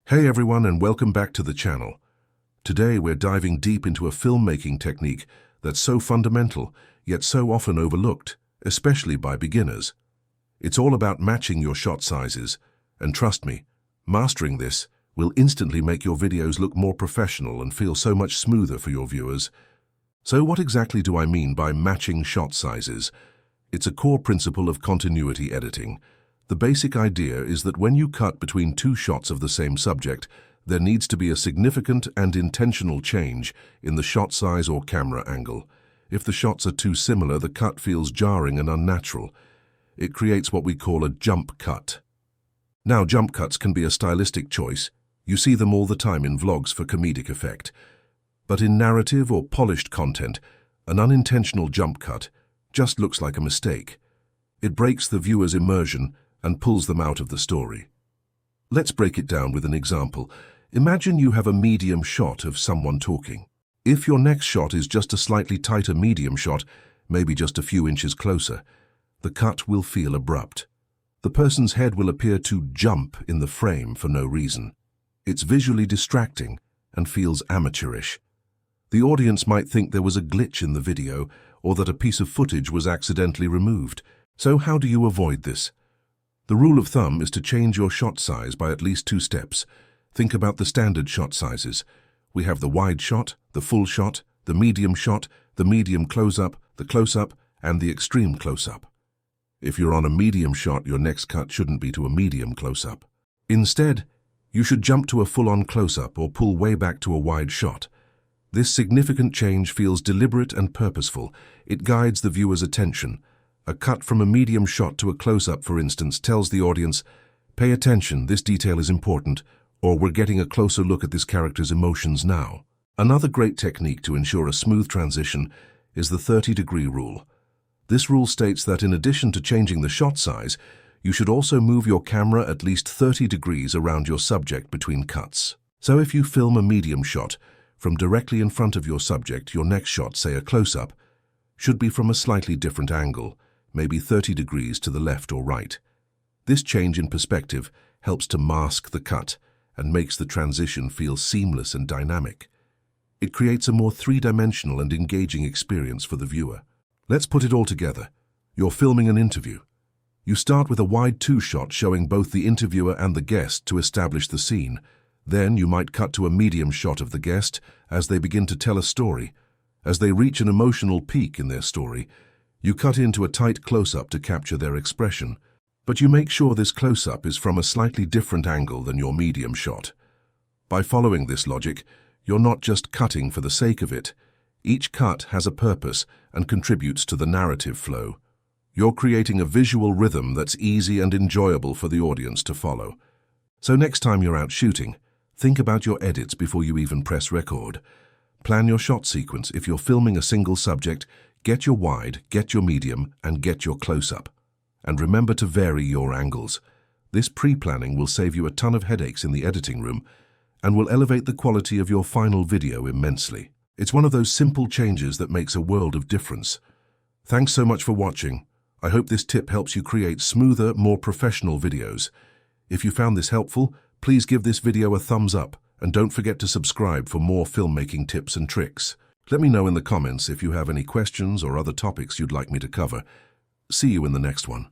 Hey everyone, and welcome back to the channel. Today we're diving deep into a filmmaking technique that's so fundamental, yet so often overlooked, especially by beginners. It's all about matching your shot sizes, and trust me, mastering this will instantly make your videos look more professional and feel so much smoother for your viewers. So what exactly do I mean by matching shot sizes? It's a core principle of continuity editing. The basic idea is that when you cut between two shots of the same subject, there needs to be a significant and intentional change in the shot size or camera angle. If the shots are too similar, the cut feels jarring and unnatural. It creates what we call a jump cut. Now, jump cuts can be a stylistic choice. You see them all the time in vlogs for comedic effect. But in narrative or polished content, an unintentional jump cut just looks like a mistake. It breaks the viewer's immersion and pulls them out of the story. Let's break it down with an example. Imagine you have a medium shot of someone talking. If your next shot is just a slightly tighter medium shot, maybe just a few inches closer, the cut will feel abrupt. The person's head will appear to jump in the frame for no reason. It's visually distracting and feels amateurish. The audience might think there was a glitch in the video or that a piece of footage was accidentally removed. So how do you avoid this? The rule of thumb is to change your shot size by at least 2 steps. Think about the standard shot sizes. We have the wide shot, the full shot, the medium close-up, the close-up, and the extreme close-up. If you're on a medium shot, your next cut shouldn't be to a medium close-up. Instead, you should jump to a full-on close-up or pull way back to a wide shot. This significant change feels deliberate and purposeful. It guides the viewer's attention. A cut from a medium shot to a close-up, for instance, tells the audience, "Pay attention, this detail is important," or "We're getting a closer look at this character's emotions now." Another great technique to ensure a smooth transition is the 30-degree rule. This rule states that in addition to changing the shot size, you should also move your camera at least 30 degrees around your subject between cuts. So if you film a medium shot, from directly in front of your subject, your next shot, say a close-up, should be from a slightly different angle, maybe 30 degrees to the left or right. This change in perspective helps to mask the cut and makes the transition feel seamless and dynamic. It creates a more three-dimensional and engaging experience for the viewer. Let's put it all together. You're filming an interview. You start with a wide 2 shot showing both the interviewer and the guest to establish the scene. Then you might cut to a medium shot of the guest as they begin to tell a story. As they reach an emotional peak in their story, you cut into a tight close-up to capture their expression, but you make sure this close-up is from a slightly different angle than your medium shot. By following this logic, you're not just cutting for the sake of it. Each cut has a purpose and contributes to the narrative flow. You're creating a visual rhythm that's easy and enjoyable for the audience to follow. So next time you're out shooting, think about your edits before you even press record. Plan your shot sequence. If you're filming a single subject, get your wide, get your medium, and get your close-up. And remember to vary your angles. This pre-planning will save you a ton of headaches in the editing room and will elevate the quality of your final video immensely. It's one of those simple changes that makes a world of difference. Thanks so much for watching. I hope this tip helps you create smoother, more professional videos. If you found this helpful, please give this video a thumbs up and don't forget to subscribe for more filmmaking tips and tricks. Let me know in the comments if you have any questions or other topics you'd like me to cover. See you in the next one.